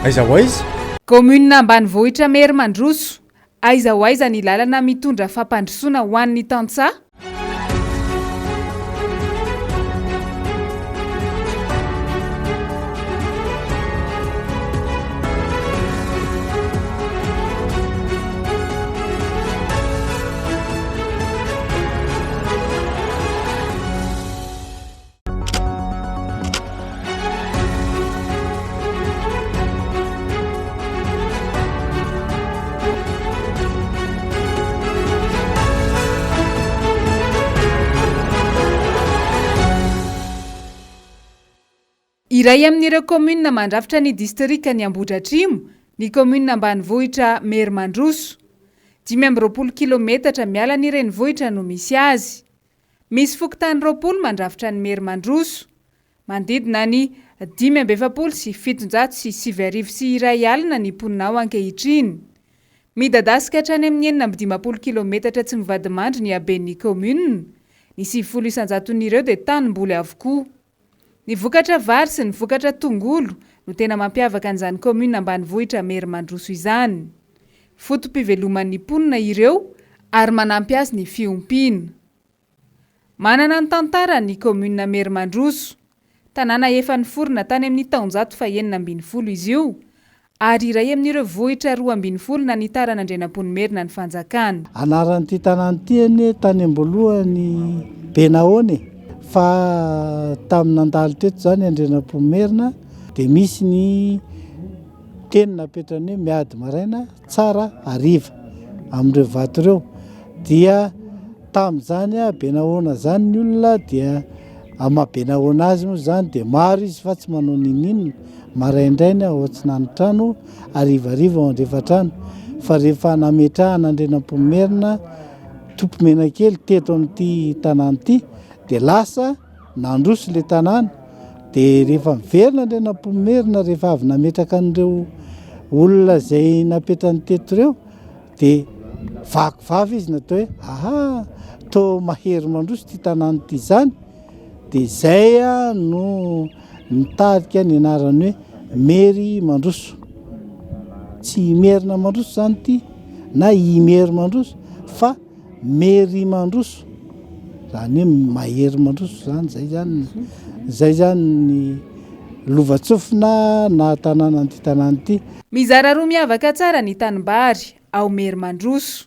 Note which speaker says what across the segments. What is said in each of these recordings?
Speaker 1: Aiza ho aiza.
Speaker 2: Commune ambanivohitra Merimandroso. Aiza ho aiza ny lalana mitondra fampandrosoana ho an'ny tantsaha. Iray amin'ireo commune mandrafitra ny distrika ny Ambohidratrimo, ny commune ambanivohitra Merimandroso. 520 kilometatra miala ny renivohitra no misy azy. Misy fokontany 20 mandrafitra ny Merimandroso. Manodidina ny 5,701 alina ny mponina ao ankehitriny. Midadasika hatrany amin'ny 420 kilometatra tsy mivadimandry ny haben'ny commune. Ny 90 isanjaton'ireo dia tanimboly avokoa. Ny vokatra vary sy ny vokatra tongolo no tena mampiavaka an'izany commune ambanivohitra Merimandroso izany. Fotom-piveloman'ny mponina ireo ary manampy azy ny fiompiana. Manana ny tantara ny commune Merimandroso. Tanàna efa niforona tany amin'ny taonjato faha 970 izy io, ary iray amin'ireo vohitra 220 na nitaran'Andrianampoinimerina ny fanjakana.
Speaker 3: Anaran'ity tanàn'ity tany amboloany Benaone. Fa tamin'ny nandalo teto zany Andrianampoinimerina dia misy ny teny napetrany hoe miady maraina tsara hariva amin'ireo vato ireo. Dia tamin'izany Benaona zany ny olona dia amabenaona azy moa zany dia maro izy fa tsy manao ninina maraindraina ohatsina ny trano harivariva ao andrefa-trano. Fa rehefa nametrahana Andrianampoinimerina tompomena kely teto amin'ity tanàn'ity dia lasa nandroso le tanàna. Dia rehefa miverina Andrianampoinimerina rehefa avy nametraka an'ireo olona izay napetrany teto ireo dia vakovavy izy natao hoe aha, tô mahery mandroso ity tanàna ity zany. Dia izay no nitarika ny anarany hoe Merimandroso. Tsy Merina Mandroso zany ity na Merimandroso fa Merimandroso. Zany hoe mahery mandroso zany, zay zany ny lovatsofina na tanànan'ity tanàn'ity.
Speaker 2: Mizara roa miavaka tsara ny tanimbary ao Merimandroso.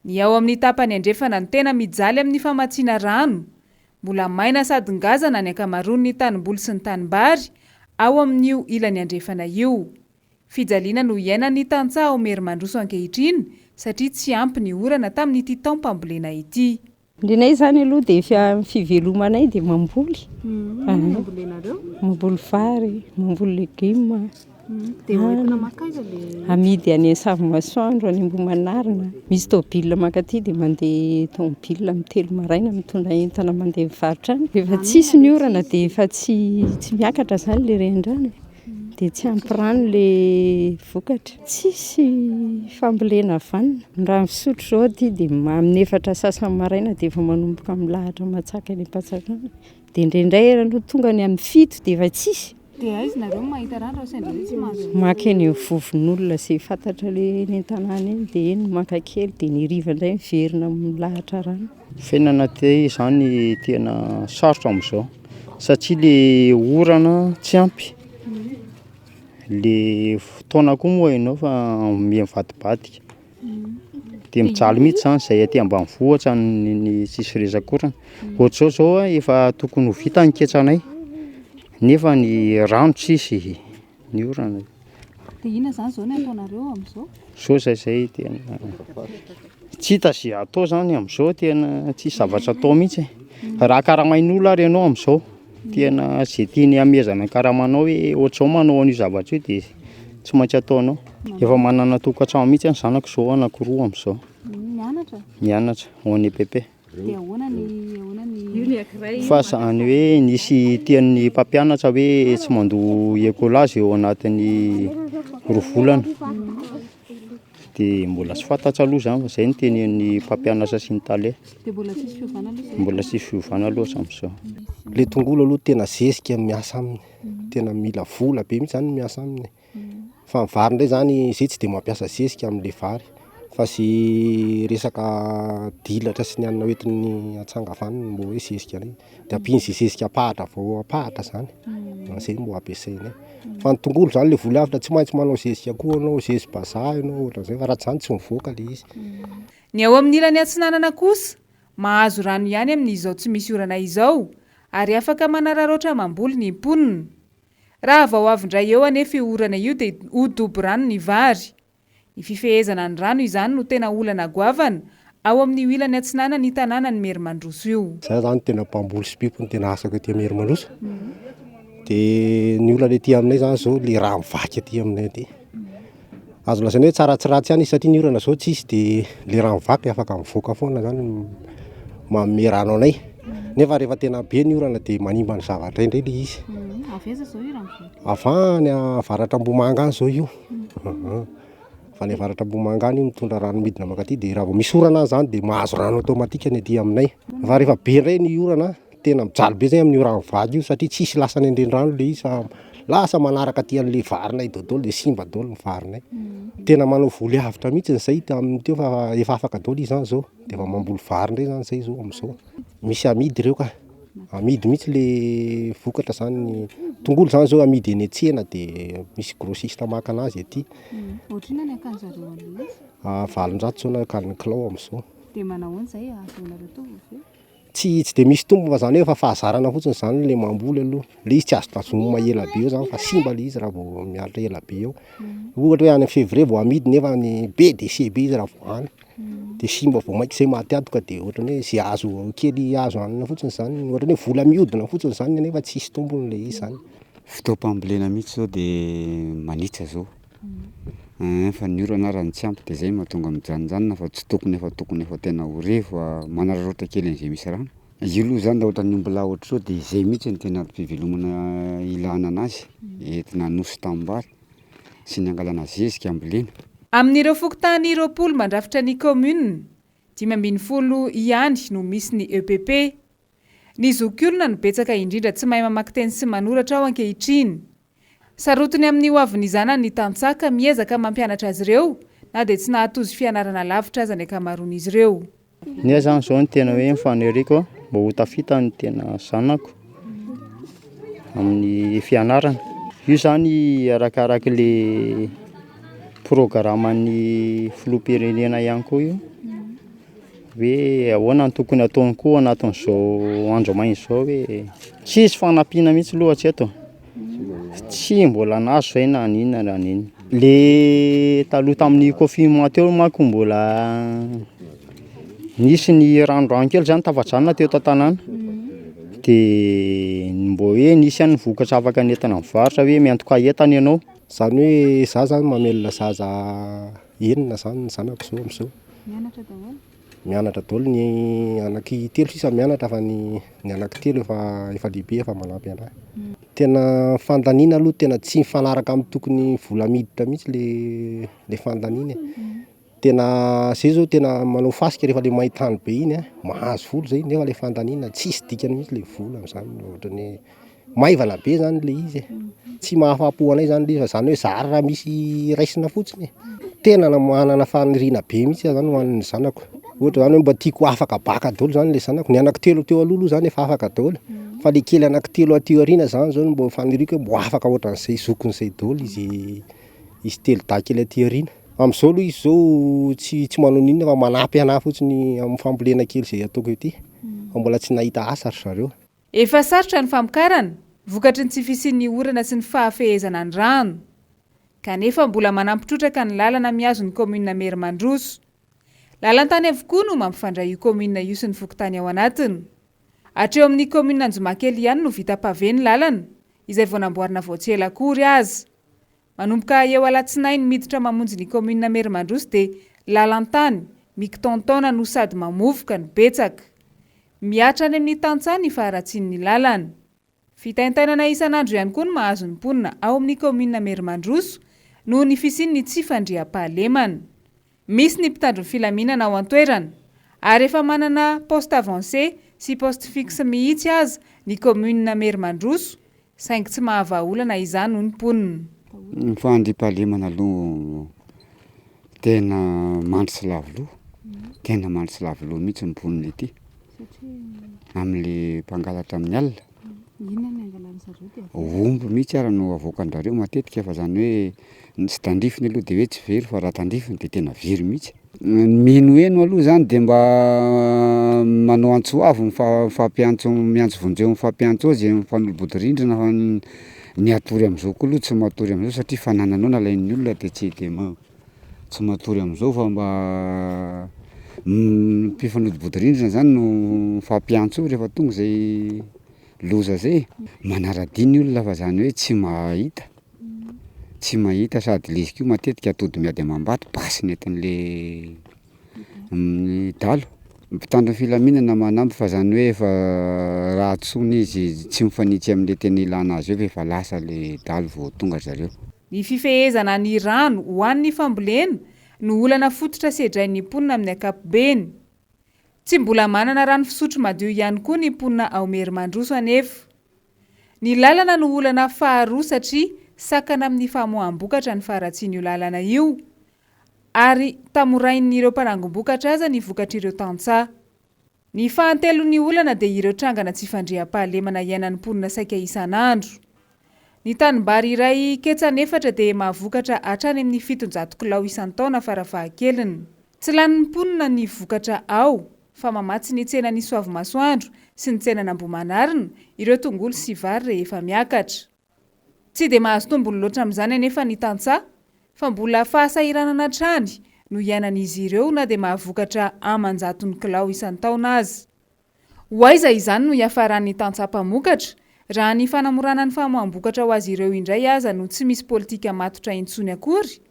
Speaker 2: Ny ao amin'ny tapany andrefana no tena mijaly amin'ny famatsiana rano. Mbola maina sady ngazana ny ankamaroan'ny tanimboly sy ny tanimbary ao amin'io ilany andrefana io. Fijaliana no iainan'ny tantsaha ao Merimandroso ankehitriny satria tsy ampy ny orana tamin'ity taom-pambolena ity.
Speaker 4: Indrinay zany aloha dia fivelomanay dia mamboly. Mamboly vary, mamboly legioma. Amidy any Savimasoandro any Ambohimanarina. Misy tômôbila makaty dia mandeha tômôbila amin'ny 3 maraina mitondra entana mandeha mivarotra any. Rehefa tsisy ny orana dia efa tsy miakatra zany le rendrano. Dia tsy ampy rano le vokatra. Tsisy fambolena vanina. Raha misotro zao aty dia amin'ny 4 sasany maraina dia efa manomboka milahatra matsaka any Ampatsakana. Dia indraindray no tonga ny amin'ny 7 dia efa tsisy.
Speaker 2: Dia aiza nareo mahita rano raha sendra tsy mahazo.
Speaker 4: Maka eny vovon'olona izay fantatra le eny an-tanàna eny dia eny maka kely dia ny riva indray miverina milahatra rano.
Speaker 5: Fiainana ty izany tena sarotra amin'izao satria le orana tsy ampy. Le fotoana koa moa ianao fa mivadibadika. Dia mijaly mihitsy zany izay aty ambanivohitra ny tsisy rezakorana. Ohatr'izao zao efa tokony ho vita ny ketsanay nefa ny rano tsisy ny orana.
Speaker 2: Dia ina zany zao ny ataonareo amin'izao?
Speaker 5: Zao zay tena tsy hita izay atao zany amin'izao, tena tsy zavatra atao mihitsy. Raha karamain'olona ary ianao amin'izao tena izay tiany hamezana karamanao hoe ohatr'izao manao an'io zavatra io dia tsy maintsy ataonao. Efa manana tokantrano mihitsy ny zanako zao anankiroa amin'izao. Mianatra ho any bebe.
Speaker 2: Dia ahoana ny
Speaker 5: Fa zany hoe nisy tian'ny mpampianatra hoe tsy mandoa ekolazy eo anatin'ny 2 volana. Dia mbola tsy fantatra aloha zany fa izay no tenin'ny mpampianatra sy ny tale.
Speaker 2: Dia mbola tsisy fiovana aloha.
Speaker 5: Mbola tsisy fiovana loatra amin'izao.
Speaker 1: Le tongolo aloha tena zesika miasa aminy. Tena mila vola be mihitsy zany miasa aminy. Fa ny vary indray zany zay tsy de mampiasa zezika amin'le vary fa sy resaka dilatra sy ny anona hoentin'ny atsangafany mbo hoe zezika reny de ampiny zay zezika apahatra vao apahatra zany zay mbo ampiasaina fa ny tongolo zany le vola avitra tsy maintsy manao zezika koa anao zezi-bazaha ianao ohatran'izay fa raha tsy zany tsy mivoaka le izy.
Speaker 2: Ny ao amin'ny ilany atsinanana kosa mahazo rano ihany amin'izao tsy misy orana izao ary afaka manararaotra mamboly ny imponina. Raha vao avindray eo anefa io orana io dia hodobo rano ny vary. Ny fifehezana ny rano izany no tena olana goavana ao amin'ny ilany atsinanana ny tanàna ny Merimandroso io.
Speaker 1: Zay zany tena mpamboly sy mpimpo ny tena asako aty Merimandroso. De ny olana aty aminay zany zao le raha mivaky aty aminay aty. Azo lazaina hoe tsara tsy ratsy ihany satria ny orana zao tsisy de le raha mivaky afaka mivoaka foana zany manome rano anay. Nefa rehefa tena be ny orana de manimba ny zavatra indray le izy.
Speaker 2: Aveza zao io rano?
Speaker 1: Avany avaratra Ambomanga any zao io. Fa ny avaratra Ambomanga any mitondra rano midina makaty de raha vao misy orana zany de mahazo rano automatika ny aty aminay. Fa rehefa be indray ny orana tena mijaly be zay amin'ny rano vaky io satria tsisy lasany andren-drano le izy lasa manaraka aty an'le varinay daholo de simba daholo ny varinay. Tena manao voly avitra mihitsy zay tamin'ny teo fa efa afaka daholo izy zany zao de efa mamboly vary indray zany zay zao amin'izao. Misy amidy ireo ka. Amidy mihitsy le vokatra zany tongolo zany zao amidy eny an-tsena de misy grossiste maka anazy aty.
Speaker 2: Ohatrina ny akanjo zareo an'le izy?
Speaker 1: 700 tsona kaliny kilao amin'izao.
Speaker 2: De manahoana zay azonareo tombo ve?
Speaker 1: Tsy de misy tombo fa zany hoe fa fahazarana fotsiny zany le mamboly aloha. Le izy tsy azo tazomina ela be eo zany fa simba le izy raha vao miaritra ela be eo. Ohatra hoe any février vao amidy nefa ny be déchet be izy raha vao any. De simba vao maika izay maty adoka de ohatrany hoe zay azo kely azo hanina fotsiny zany ohatrany hoe vola mihodina fotsiny zany nefa tsisy tombony le izy zany.
Speaker 6: Fotoam-pambolena mihitsy zao de manitsa zao. Fa ny orana raha ny tsy ampy de zay mahatonga mijanonjanona fa tsy tokony efa tena ho revo manararaotra kely an'izay misy rano. Io aloha zany raha ohatra ny mbola ohatra zao de zay mihitsy ny tena fivelomana ilana anazy entina hanosy tanimbary sy ny angalana zezika ambolena.
Speaker 2: Amin'ireo fokontany 20 mandrafitra ny commune 510 ihany no misy ny EPP. Ny zokiolona no betsaka indrindra tsy mahay mamaky teny sy manoratra ao ankehitriny. Sarotiny amin'ny hoavin'ny zanany ny tantsaka miezaka mampianatra azy ireo na dia tsy nahatozy fianarana lavitra aza ny akamaroan'izy ireo.
Speaker 5: Ny zany zao ny tena hoe mifaneriko mba ho tafita ny tena zanako amin'ny fianarana. Io zany arakaraka le programan'ny filoham-pirenena ihany koa io. Hoe ahoana ny tokony ataony koa anatin'izao andro maina izao hoe tsisy fanampiana mihitsy lohatsy eto. Tsy mbola nazo zay na ninona na ninona. Le taloha tamin'ny confinement teo manko mbola nisy ny randroano kely zany tafajanona teo tantanana. De mbo hoe nisy any vokatra afaka nentina mivarotra hoe miantoka entana ianao.
Speaker 1: Zany hoe za zany mamelona zaza enina zany ny zanako zao amin'izao.
Speaker 2: Mianatra daholo?
Speaker 1: Mianatra daholo ny anaky telo sisa mianatra fa ny anaky telo efa lehibe efa manampy anahy. Tena fandaniana aloha tena tsy mifanaraka amin'ny tokony vola miditra mihitsy le fandaniana. Tena zay zao tena manao fasika rehefa le maintany be iny mahazo vola zay nefa le fandaniana tsisy dikany mihitsy le vola amin'izany ohatrany maivana be zany le izy. Tsy mahafapo anay zany le izy fa zany hoe zara raha misy raisina fotsiny. Tena manana faniriana be mihitsy zany ho an'ny zanako. Ohatra zany hoe mba tiako afaka baka daholo zany le zanako. Ny anaky telo teo aloha zany efa afaka daholo. Fa le kely anaky telo aty aoriana zany zao mbo faniriko hoe mbo afaka ohatran'izay zokin'izay daholo izy telo dahy kely aty aoriana. Amin'izao aloha izy zao tsy manao ninona fa manampy anahy fotsiny amin'ny fambolena kely izay ataoko ety. Fa mbola tsy nahita asa ry zareo.
Speaker 2: Efa sarotra ny famokarana, vokatry ny tsy fisian'ny orana sy ny fahafehezana ny rano. Kanefa mbola manampitrotraka ny lalana miazo ny commune Merimandroso. Lalantany avokoa no mampifandray io commune io sy ny fokontany ao anatiny. Hatreo amin'ny commune Anjomakely ihany no vita pavé ny lalana, izay vao namboarina vao tsy ela akory aza. Manomboka eo alatsinainy miditra mamonjy ny commune Merimandroso dia lalantany mikitontaona no sady mamovoka ny betsaka. Miatra any amin'ny tantsany ny faharatsian'ny lalana. Fitaintainana isan'andro ihany koa no mahazo ny mponina ao amin'ny commune Merimandroso noho ny fisian'ny tsy fandriam-pahalemana. Misy ny mpitandro ny filaminana ao an-toerana ary efa manana poste avancé sy poste fixe mihitsy aza ny commune Merimandroso saingy tsy mahavahaolana izany ho ny mponina.
Speaker 6: Ny fandriam-pahalemana aloha tena mandry sy lavoloha, tena mandry sy lavoloha mihitsy ny mponina ety amin'le mpangalatra amin'ny alina. Omby mihitsy ara no avoakan-drareo matetika fa zany hoe tsy tandrifiny aloha de hoe tsy very fa raha tandrifiny de tena very mihitsy. Mino eno aloha zany de mba manao antsoavo miantso vonjeo mifampiantso azy mifanolobodi-rindrina fa ny atory am'izao koa aloha tsy matory am'izao satria fanananao nalain'ny olona de tsy tsy matory am'izao fa mba mpifanodibodi-rindrina zany no mifampiantso rehefa tonga zay loza zay. Manara-diny olona fa zany hoe tsy mahita sady le izy koa matetika atody miady amam-bato basy ny entin'le amin'ny dalo. Mpitandron'ny filaminana manampy fa zany hoe efa raha tsony izy tsy mifanitsy amin'le tena ilana azy eo fa efa lasa le dalo vao tonga zareo.
Speaker 2: Ny fifehezana ny rano ho an'ny fambolena no olana fototra sedrain'ny mponina amin'ny ankapobeny. Tsy mbola manana rano fisotro madio ihany koa ny mponina ao Merimandroso anefa. Ny lalana no olana faharoa satria sakana amin'ny famoaham-bokatra ny faratsian'io lalana io ary tamorain'ireo mpanangom-bokatra aza ny vokatr'ireo tantsaha. Ny fahantelon'ny olana dia ireo trangana tsy fandriam-pahalemana iainan'ny mponina saika isan'andro. Ny tanimbary iray ketsanefatra dia mahavokatra hatrany amin'ny 700 kilao isan-taona farafahakeliny. Tsy lanin'ny mponina ny vokatra ao fa mamatsy ny tsenan'ny Soavimasoandro sy ny tsenan'Ambohimanarina ireo tongolo sy vary rehefa miakatra. Tsy dia mahazo tombony loatra amin'izany anefa ny tantsaha fa mbola fahasahiranana hatrany no iainan'izy ireo na dia mahavokatra aman-jatony kilao isan-taona azy. Ho Aiza izany no iafaran'ny tantsaha mpamokatra raha ny fanamorana ny famoaham-bokatra ho azy ireo indray aza no tsy misy politika matotra intsony akory